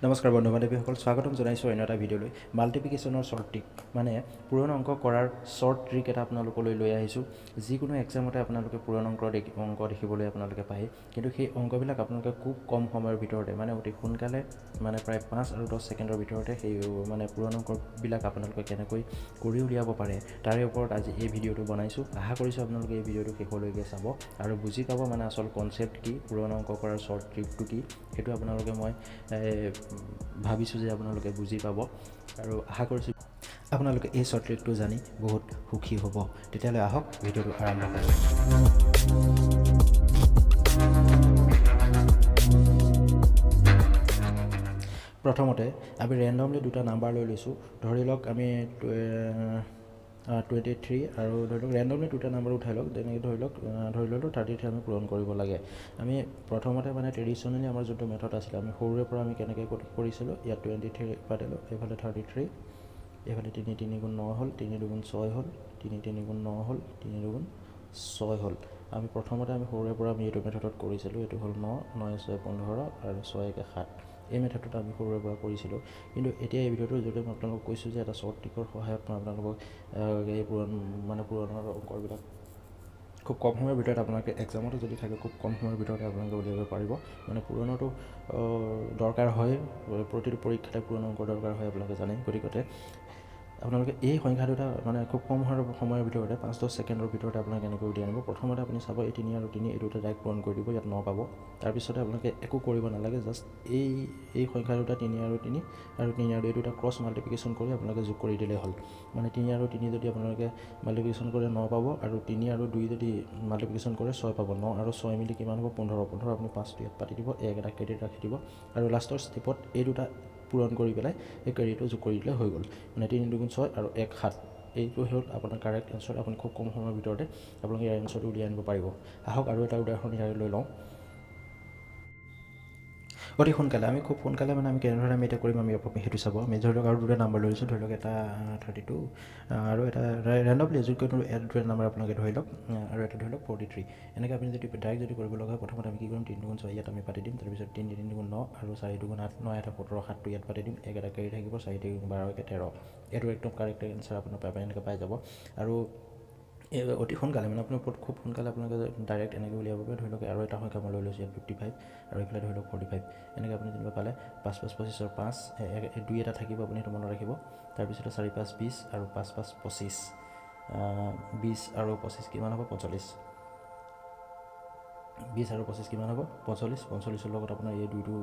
নমস্কাৰ বন্ধু বান্ধৱীসকল, স্বাগতম জনাইছোঁ অন্য এটা ভিডিঅ'লৈ। মাল্টিপ্লিকেশ্যনৰ শ্বৰ্ট ট্ৰিক মানে পূৰণ অংক কৰাৰ শ্বৰ্ট ট্ৰিক এটা আপোনালোকলৈ লৈ আহিছোঁ। যিকোনো এক্সামতে আপোনালোকে পূৰণ অংক দেখিবলৈ আপোনালোকে পায়, কিন্তু সেই অংকবিলাক আপোনালোকে খুব কম সময়ৰ ভিতৰতে মানে অতি সোনকালে মানে প্ৰায় 5 আৰু 10 ছেকেণ্ডৰ ভিতৰতে সেই মানে পূৰণ অংকবিলাক আপোনালোকে কেনেকৈ কৰি উলিয়াব পাৰে তাৰে ওপৰত আজি এই ভিডিঅ'টো বনাইছোঁ। আশা কৰিছোঁ আপোনালোকে এই ভিডিঅ'টো শেষলৈকে চাব আৰু বুজি পাব মানে আচল কনচেপ্ট কি, পূৰণ অংক কৰাৰ শ্বৰ্ট ট্ৰিকটো কি, সেইটো আপোনালোকে মই ভাবিছোঁ যে আপোনালোকে বুজি পাব আৰু আশা কৰিছোঁ আপোনালোকে এই শ্বৰ্ট ট্ৰিকটো জানি বহুত সুখী হ'ব। তেতিয়াহ'লে আহক ভিডিঅ'টো আৰম্ভ কৰোঁ। প্ৰথমতে আমি ৰেণ্ডমলি দুটা নাম্বাৰ লৈ লৈছোঁ। ধৰি লওক আমি 23 আৰু ধৰি লওক ৰেণ্ডমলি দুটা নাম্বাৰ উঠাই লওক। তেনেকৈ ধৰি ললোঁ 33 আমি পূৰণ কৰিব লাগে। আমি প্ৰথমতে মানে ট্ৰেডিশ্যনেলি আমাৰ যোনটো মেথড আছিলে, আমি সৰুৰে পৰা আমি কেনেকৈ কৰিছিলোঁ, ইয়াত 23 পাতিলোঁ, এইফালে 33, এইফালে 3 3 গুণ 9 হ'ল, 3 2 গুণ 6 হ'ল, 3 3 গুণ 9 হ'ল, 3 2 গুণ 6 হ'ল। আমি প্ৰথমতে আমি সৰুৰে পৰা আমি এইটো মেথডত কৰিছিলোঁ। এইটো হ'ল 9 9 6 15 আৰু 6 1 7। এই মেথডটো আমি সৰুৰে পৰা কৰিছিলোঁ, কিন্তু এতিয়া এই ভিডিঅ'টোৰ জৰিয়তে মই আপোনালোকক কৈছোঁ যে এটা শ্বৰ্ট ট্ৰিকৰ সহায়ত মই আপোনালোকক এই পূৰণৰ অংকবিলাক খুব কম সময়ৰ ভিতৰত আপোনালোকে এক্সামতো যদি থাকে খুব কম সময়ৰ ভিতৰতে আপোনালোকে উলিয়াব পাৰিব। মানে পূৰণতো দৰকাৰ হয়, প্ৰতিটো পৰীক্ষাতে পূৰণ অংকৰ দৰকাৰ হয়, আপোনালোকে জানে। গতিকে আপোনালোকে এই সংখ্যা দুটা মানে খুব কম সময়ৰ ভিতৰতে 5-10 ছেকেণ্ডৰ ভিতৰতে আপোনালোকে এনেকৈ উলিয়াই আনিব। প্ৰথমতে আপুনি চাব এই 3 আৰু 3 এই দুটা ডাইৰেক্ট পূৰণ কৰি দিব, ইয়াত 9 পাব। তাৰপিছতে আপোনালোকে একো কৰিব নালাগে, জাষ্ট এই সংখ্যা দুটা 3 আৰু 3 আৰু 3 আৰু এই দুটা ক্ৰছ মাল্টিপ্লিকেশ্যন কৰি আপোনালোকে যোগ কৰি দিলেই হ'ল। মানে 3 আৰু 3 যদি আপোনালোকে মাল্টিপ্লিকেশ্যন কৰে 9 পাব, আৰু 3 আৰু 2 যদি মাল্টিপ্লিকেশ্যন কৰে 6 পাব। 9 আৰু 6 মিলি কিমান হ'ব? 15। 15 আপুনি 5টো ইয়াত পাতি দিব, এটা ক্ৰেডিট ৰাখি দিব, আৰু লাষ্টৰ ষ্টেপত এই দুটা পূৰণ কৰি পেলাই এই ক্ৰেডিটটো যোগ কৰি দিলে হৈ গ'ল। মানে 3 2 গুণ 6 আৰু 1 7। এইটো হ'ল আপোনাৰ কাৰেক্ট এনচাৰ। আপুনি খুব কম সময়ৰ ভিতৰতে আপোনালোকে ইয়াৰ এনচাৰটো উলিয়াই আনিব পাৰিব। আহক আৰু এটা উদাহৰণ ইয়াৰে লৈ লওঁ। অতি সোনকালে আমি খুব সোনকালে মানে আমি কেনেধৰণে আমি এতিয়া কৰিম আমি সেইটো চাব। আমি ধৰি লওক আৰু দুটা নাম্বাৰ লৈ লৈছোঁ। ধৰি লওক এটা 32 আৰু এটা ৰেণ্ডমলি যিকোনো দুটা নাম্বাৰ আপোনালোকে ধৰি লওক, আৰু এটা ধৰি লওক 43। এনেকৈ আপুনি যদি ডাইৰেক্ট যদি কৰিব লগা হয়, প্ৰথমতে আমি কি কৰিম, 3 গুণ 6 ইয়াত আমি পাতি দিম, তাৰপিছত 3 3 গুণ 9 আৰু 4 2 গুণ 8, 9 এটা 17, 7টো ইয়াত পাতি দিম, এটা কেৰি থাকিব, 4 3 গুণ 12 13। এইটো একদম কাৰেক্ট এনচাৰ আপোনাৰ এনেকৈ পাই যাব। আৰু অতি সোনকালে মানে আপুনি খুব সোনকালে আপোনালোকে ডাইৰেক্ট এনেকৈ উলিয়াব পাৰে। ধৰি লওক আৰু এটা সংখ্যা মই লৈ লৈছোঁ ইয়াত 55, আৰু এইফালে ধৰি লওক 45। এনেকৈ আপুনি যেনিবা পালে 5 5 25 5, 2 এটা থাকিব, আপুনি সেইটো মনত ৰাখিব। তাৰপিছতে 4 5 20 আৰু 5 5 25, 20 আৰু 25 কিমান হ'ব? 45। 20 আৰু 25 কিমান হ'ব? 45। 45ৰ লগত আপোনাৰ এই 2টো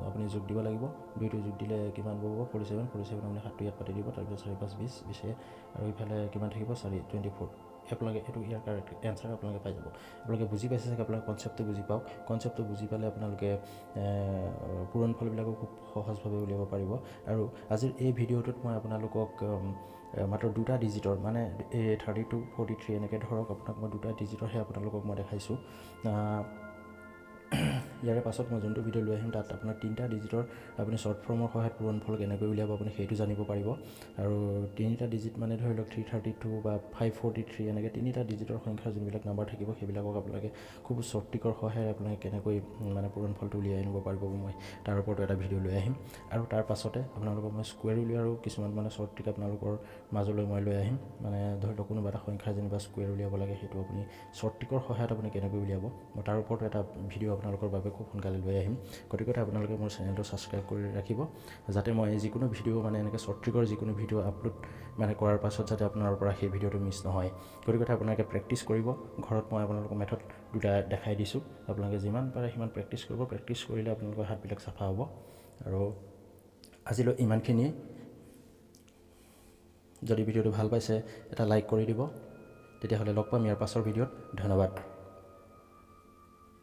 আপুনি যোগ দিব লাগিব। 2টো যোগ দিলে কিমান হ'ব? 47। 47 আপুনি 7টো ইয়াত পাতি দিব, তাৰপিছত 4 5 20 20, আৰু ইফালে কিমান থাকিব? 24। আপোনালোকে এইটো ইয়াৰ কাৰেক্ট এনচাৰ আপোনালোকে পাই যাব। আপোনালোকে বুজি পাইছে চাগে, আপোনালোকে কনচেপ্টটো বুজি পাওক। কনচেপ্টটো বুজি পালে আপোনালোকে পূৰণফলবিলাকো খুব সহজভাৱে উলিয়াব পাৰিব। আৰু আজিৰ এই ভিডিঅ'টোত মই আপোনালোকক মাত্ৰ দুটা ডিজিটৰ মানে 32 43 এনেকৈ ধৰক আপোনাক মই দুটা ডিজিটৰহে আপোনালোকক মই দেখাইছোঁ। ইয়াৰে পাছত মই যোনটো ভিডিঅ' লৈ আহিম তাত আপোনাৰ 3টা ডিজিটৰ আপুনি শ্বৰ্ট ফৰ্মৰ সহায়ত পূৰণফল কেনেকৈ উলিয়াব আপুনি সেইটো জানিব পাৰিব। আৰু 3টা ডিজিট মানে ধৰি লওক 332 বা 543 এনেকৈ 3টা ডিজিটৰ সংখ্যাৰ যোনবিলাক নাম্বাৰ থাকিব সেইবিলাকক আপোনালোকে খুব শ্বৰ্ট ট্ৰিকৰ সহায়ত আপোনালোকে কেনেকৈ মানে পূৰণফলটো উলিয়াই আনিব পাৰিব, মই তাৰ ওপৰতো এটা ভিডিঅ' লৈ আহিম। আৰু তাৰ পাছতে আপোনালোকক মই স্কুৱেৰ উলিওৱাৰো কিছুমান মানে শ্বৰ্ট ট্ৰিক আপোনালোকৰ মাজলৈ মই লৈ আহিম। মানে ধৰি লওক কোনোবা এটা সংখ্যা যেনিবা স্কুৱেৰ উলিয়াব লাগে, সেইটো আপুনি শ্বৰ্ট ট্ৰিকৰ সহায়ত আপুনি কেনেকৈ উলিয়াব, মই তাৰ ওপৰতো এটা ভিডিঅ' আপোনালোকৰ বাবে খুব সোনকালে লৈ আহিম। গতিকে আপোনালোকে মোৰ চেনেলটো ছাবস্ক্ৰাইব কৰি ৰাখিব, যাতে মই যিকোনো ভিডিঅ' মানে এনেকৈ শ্বৰ্ট ট্ৰিকৰ যিকোনো ভিডিঅ' আপলোড মানে কৰাৰ পাছত যাতে আপোনাৰ পৰা সেই ভিডিঅ'টো মিছ নহয়। গতিকে আপোনালোকে প্ৰেক্টিছ কৰিব। ঘৰত মই আপোনালোকক মেথড দুটা দেখাই দিছোঁ, আপোনালোকে যিমান পাৰে সিমান প্ৰেক্টিছ কৰিব। প্ৰেক্টিছ কৰিলে আপোনালোকৰ হাতবিলাক চাফা হ'ব। আৰু আজিলৈ ইমানখিনিয়ে। যদি ভিডিঅ'টো ভাল পাইছে এটা লাইক কৰি দিব। তেতিয়াহ'লে লগ পাম ইয়াৰ পাছৰ ভিডিঅ'ত। ধন্যবাদ।